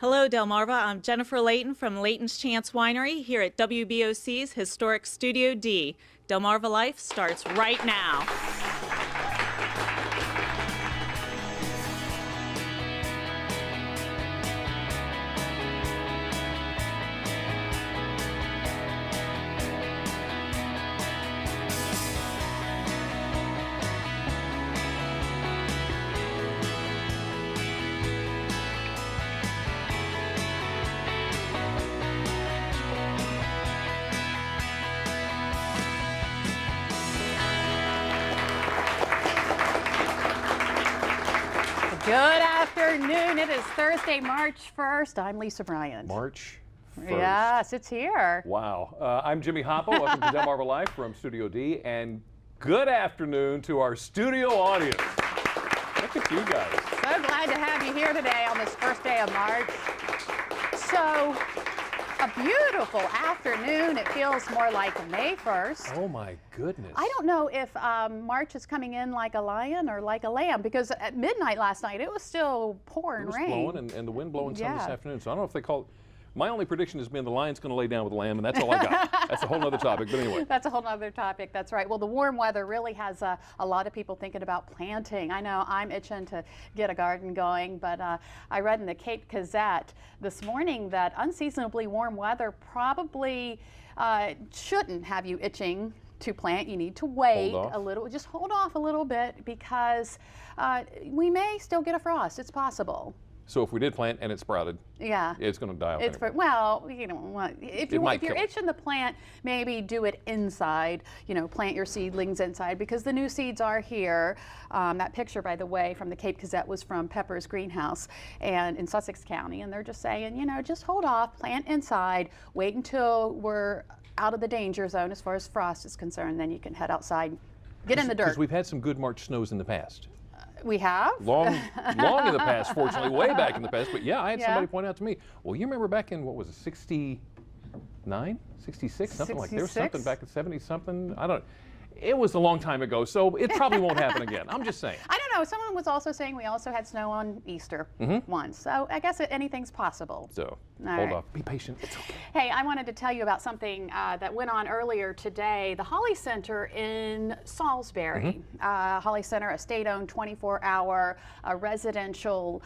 Hello, Delmarva. I'm Jennifer Layton from Layton's Chance Winery here at WBOC's historic Studio D. Delmarva Life starts right now. Good afternoon. It is Thursday, March 1st. I'm Lisa Bryant. March 1st. Yes, it's here. Wow. I'm Jimmy Hoppa. Welcome to Delmarva Life from Studio D. And good afternoon to our studio audience. Look at you guys. So glad to have you here today on this first day of March. So, a beautiful afternoon. It feels more like May 1st. Oh my goodness. I don't know if March is coming in like a lion or like a lamb, because at midnight last night it was still pouring rain. It was blowing and the wind blowing some this afternoon. So I don't know if they call it. My only prediction has been the lion's going to lay down with the lamb, and that's all I got. That's a whole other topic, but anyway. That's a whole other topic, that's right. Well, the warm weather really has a lot of people thinking about planting. I know I'm itching to get a garden going, but I read in the Cape Gazette this morning that unseasonably warm weather probably shouldn't have you itching to plant. You need to wait a little, just hold off a little bit, because we may still get a frost. It's possible. So if we did plant and it sprouted, it's going to die off. Anyway. Well, you know, if you're itching the plant, maybe do it inside. You know, plant your seedlings inside, because the new seeds are here. That picture, by the way, from the Cape Gazette was from Pepper's greenhouse and in Sussex County, and they're just saying, you know, just hold off, plant inside, wait until we're out of the danger zone as far as frost is concerned, then you can head outside, get in the dirt. Because we've had some good March snows in the past. We have? Long in the past, fortunately, way back in the past. But yeah, I had somebody point out to me, well, you remember back in, what was it, 69, 66, something like that. There was something back in 70-something. I don't know. It was a long time ago, so it probably won't happen again. I'm just saying. I don't know. Someone was also saying we also had snow on Easter once. So I guess anything's possible. So hold off. Be patient. It's okay. Hey, I wanted to tell you about something that went on earlier today. The Holly Center in Salisbury. Holly Center, a state-owned 24-hour residential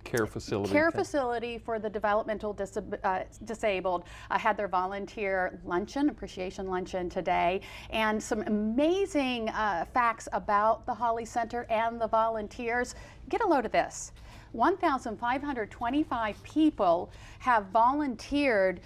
care facility for the developmental disabled. Had their volunteer luncheon, appreciation luncheon today, and some amazing facts about the Holly Center and the volunteers. Get a load of this. 1,525 people have volunteered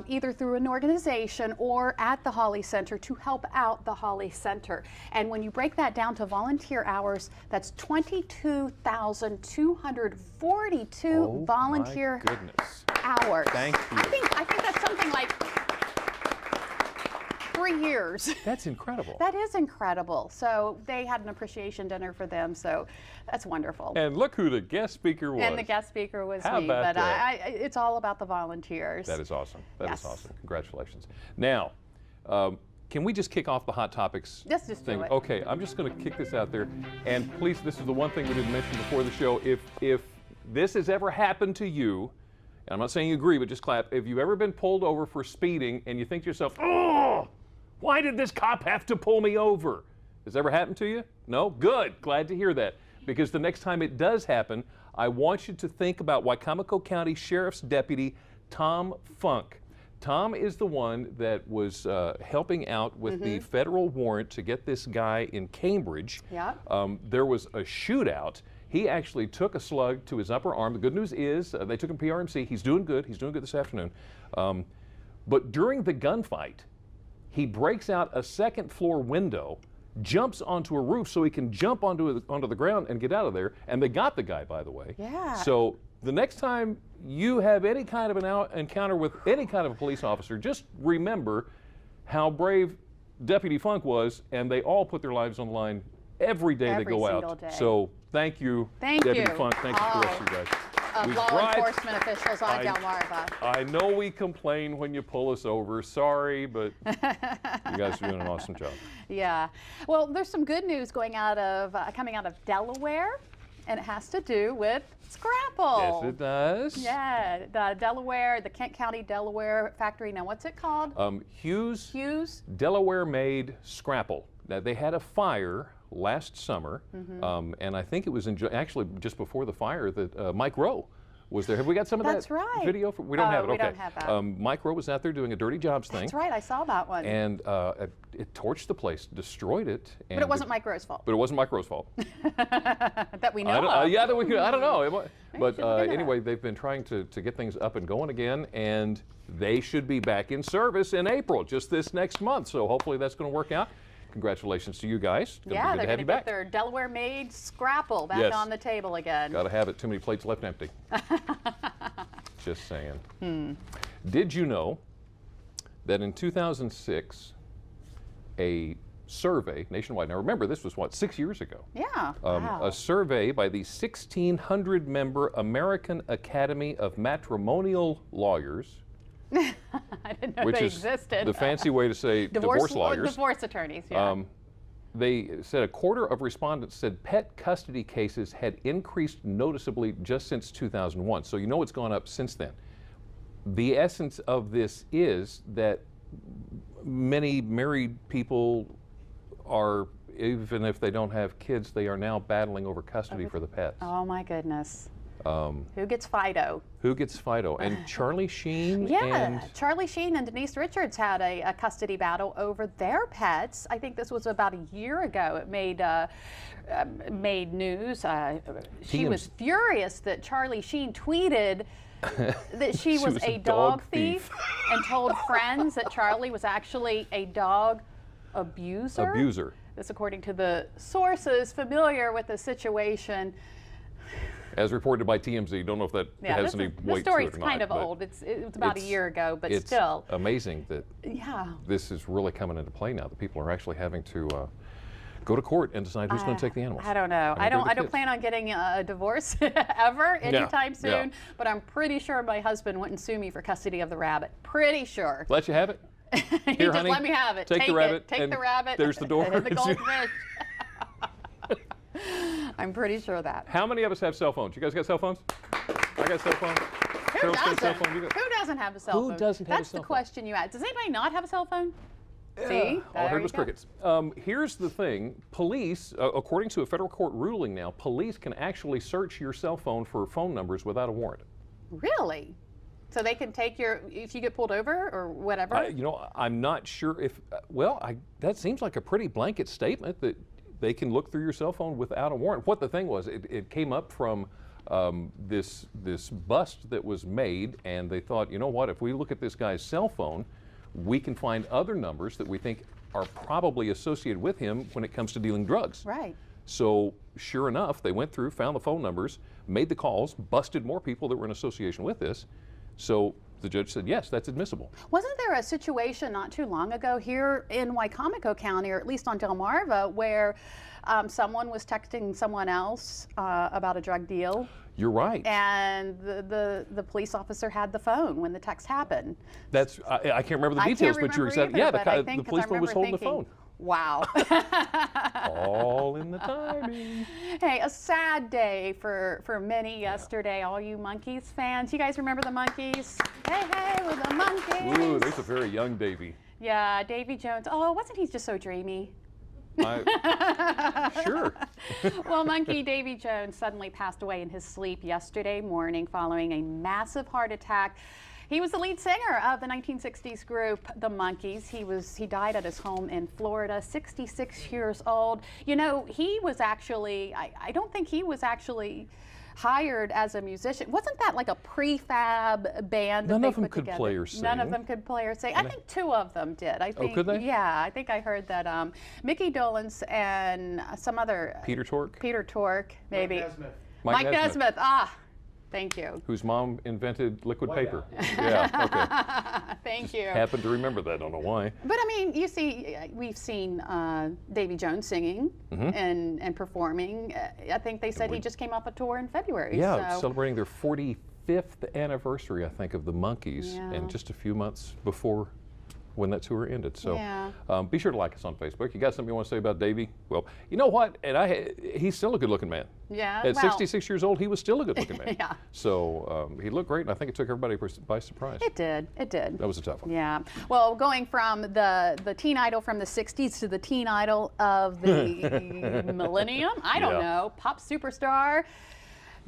either through an organization or at the Holly Center to help out the Holly Center. And when you break that down to volunteer hours, that's 22,242 volunteer hours. Thank you. I think that's something like 3 years. That's incredible. That is incredible. So they had an appreciation dinner for them, so that's wonderful. And look who the guest speaker was. And the guest speaker was How me, about but that? It's all about the volunteers. That is awesome. That is awesome. Congratulations. Now, can we just kick off the hot topics Let's just thing? do it. Okay, I'm just going to kick this out there. And please, this is the one thing we didn't mention before the show. If this has ever happened to you, and I'm not saying you agree, but just clap. If you've ever been pulled over for speeding and you think to yourself, oh, why did this cop have to pull me over? Has it ever happened to you? No? Good. Glad to hear that. Because the next time it does happen, I want you to think about Wicomico County Sheriff's Deputy Tom Funk. Tom is the one that was helping out with the federal warrant to get this guy in Cambridge. Yeah. There was a shootout. He actually took a slug to his upper arm. The good news is they took him PRMC. He's doing good. He's doing good this afternoon. But during the gunfight, he breaks out a second floor window, jumps onto a roof so he can jump onto the ground and get out of there. And they got the guy, by the way. Yeah. So the next time you have any kind of an encounter with any kind of a police officer, just remember how brave Deputy Funk was, and they all put their lives on the line every day they go out. Day. So thank you, Deputy Funk. Thank you to the rest of you guys. Law enforcement officials on Delmarva. I know we complain when you pull us over. Sorry, but you guys are doing an awesome job. Yeah. Well, there's some good news coming out of Delaware. And it has to do with Scrapple. Yes, it does. Yeah, the Delaware, the Kent County, Delaware factory. Now, what's it called? Hughes. Hughes. Delaware-made Scrapple. Now, they had a fire last summer, and I think it was actually just before the fire that Mike Rowe was there. Have we got some of That's that right. video? We don't have it. We Okay. don't have that. Mike Rowe was out there doing a dirty jobs thing. That's right. I saw that one. And it torched the place, destroyed it. And but it wasn't Mike Rowe's fault. But it wasn't Mike Rowe's fault. That we know of. Yeah, that we could. I don't know. But should look into anyway, they've been trying to get things up and going again, and they should be back in service in April, just this next month. So hopefully that's going to work out. Congratulations to you guys. Yeah, they're going to get back. their Delaware-made Scrapple back on the table again. Got to have it. Too many plates left empty. Just saying. Did you know that in 2006, a survey nationwide, now remember this was what, 6 years ago? Yeah. Wow. A survey by the 1,600-member American Academy of Matrimonial Lawyers, I didn't know which they is existed. the fancy way to say divorce lawyers. Divorce attorneys, yeah. They said a quarter of respondents said pet custody cases had increased noticeably just since 2001. So you know it's gone up since then. The essence of this is that many married people are, even if they don't have kids, they are now battling over custody for the pets. Oh my goodness. Who gets Fido? Who gets Fido? And Charlie Sheen Yeah, Charlie Sheen and Denise Richards had a custody battle over their pets. I think this was about a year ago. It made news. She was furious that Charlie Sheen tweeted that she was a dog thief and told friends that Charlie was actually a dog abuser. This according to the sources familiar with the situation. As reported by TMZ, don't know if that has any weight to it or not. The story's kind of old. It was about a year ago, but still. It's amazing that this is really coming into play now. That people are actually having to go to court and decide who's going to take the animals. I don't know. I don't plan on getting a divorce ever anytime soon. But I'm pretty sure my husband wouldn't sue me for custody of the rabbit. Pretty sure. Let you have it. He Here, just honey, let me have it. Take the rabbit. Take the rabbit. There's the door. And the goldfish. I'm pretty sure of that. How many of us have cell phones? You guys got cell phones? I got a cell phone. Who doesn't have a cell phone? Who doesn't have a cell phone? That's the question you asked. Does anybody not have a cell phone? See? All I heard was crickets. Here's the thing. Police, according to a federal court ruling now, police can actually search your cell phone for phone numbers without a warrant. Really? So they can take if you get pulled over or whatever? You know, I'm not sure if, that seems like a pretty blanket statement that they can look through your cell phone without a warrant. What the thing was, it came up from this bust that was made, and they thought, you know what, if we look at this guy's cell phone, we can find other numbers that we think are probably associated with him when it comes to dealing drugs. Right. So sure enough, they went through, found the phone numbers, made the calls, busted more people that were in association with this. So the judge said, yes, that's admissible. Wasn't there a situation not too long ago here in Wycomico County, or at least on Delmarva, where someone was texting someone else about a drug deal? You're right. And the police officer had the phone when the text happened. That's I can't remember the details, but you're exactly, the policeman was holding the phone. Wow. All in the timing. Hey, a sad day for many yesterday. All you Monkees fans. You guys remember the Monkees? Hey, hey, we're the Monkees. Ooh, there's a very young Davy. Yeah, Davy Jones. Oh, wasn't he just so dreamy? Sure. Well, Monkee Davy Jones suddenly passed away in his sleep yesterday morning following a massive heart attack. He was the lead singer of the 1960s group, the Monkees. He died at his home in Florida, 66 years old. You know, he was actually, I don't think he was actually hired as a musician. Wasn't that like a prefab band? None of them could play or sing. None of them could play or sing. I think two of them did. I think, oh, could they? Yeah, I think I heard that Mickey Dolenz and some other... Peter Tork? Peter Tork, maybe. Mike Nesmith. Mike Nesmith. Ah, thank you. Whose mom invented liquid paper. Yeah, okay. Thank you. Happened to remember that, I don't know why. But I mean, you see, we've seen Davy Jones singing and performing. I think they said he just came off a tour in February. Yeah, celebrating their 45th anniversary, I think, of the Monkees, and just a few months before when that tour ended. So Yeah. be sure to like us on Facebook. You got something you want to say about Davey? Well, you know what? And he's still a good-looking man. Yeah. At well, 66 years old, he was still a good-looking man. Yeah. So he looked great, and I think it took everybody by surprise. It did. It did. That was a tough one. Yeah. Well, going from the teen idol from the 60s to the teen idol of the millennium, I don't know, pop superstar,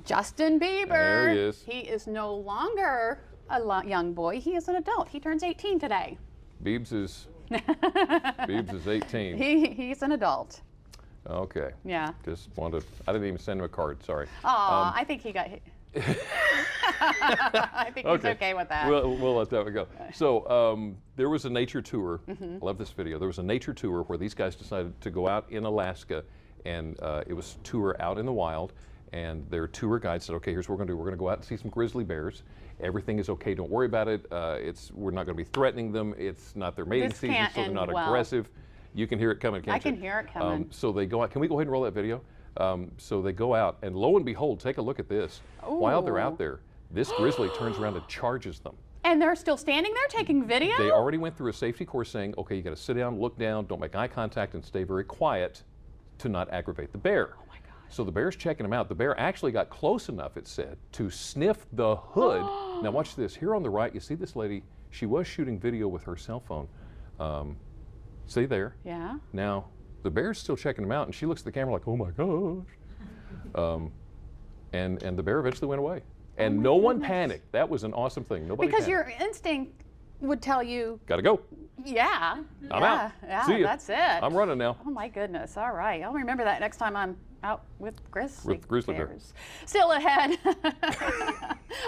Justin Bieber. There he is. He is no longer a young boy. He is an adult. He turns 18 today. Biebs is 18. He's an adult. Okay. Yeah. Just wanted. I didn't even send him a card. Sorry. Aw, I think he got hit. I think he's okay with that. We'll let that one go. So there was a nature tour. I love this video. There was a nature tour where these guys decided to go out in Alaska, and it was a tour out in the wild. And their tour guide said, "Okay, here's what we're going to do. We're going to go out and see some grizzly bears. Everything is okay. Don't worry about it. We're not going to be threatening them. It's not their mating season, so they're not aggressive." You can hear it coming, can't you? I can hear it coming. So they go out. Can we go ahead and roll that video? So they go out, and lo and behold, take a look at this. Ooh. While they're out there, this grizzly turns around and charges them. And they're still standing there taking video? They already went through a safety course saying, okay, you got to sit down, look down, don't make eye contact, and stay very quiet to not aggravate the bear. Oh my gosh. So the bear's checking them out. The bear actually got close enough, it said, to sniff the hood. Now watch this. Here on the right, you see this lady. She was shooting video with her cell phone. See there? Yeah. Now, the bear's still checking them out, and she looks at the camera like, oh my gosh. And the bear eventually went away. And no one panicked. That was an awesome thing. Nobody Because panicked. your instinct would tell you, Gotta go. yeah. I'm out. Yeah, See ya. that's it. I'm running now. Oh my goodness. All right. I'll remember that next time I'm out with grizzly bear. bears. Still ahead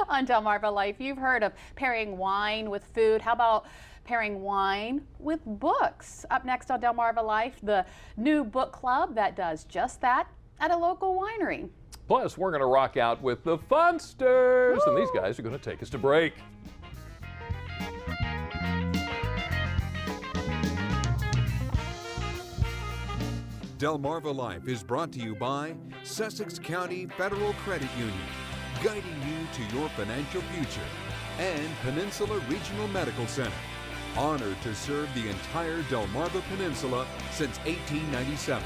on Delmarva Life. You've heard of pairing wine with food. How about pairing wine with books? Up next on Delmarva Life, the new book club that does just that at a local winery. Plus, we're going to rock out with the Funsters, and these guys are going to take us to break. Delmarva Life is brought to you by Sussex County Federal Credit Union, guiding you to your financial future, and Peninsula Regional Medical Center, honored to serve the entire Delmarva Peninsula since 1897.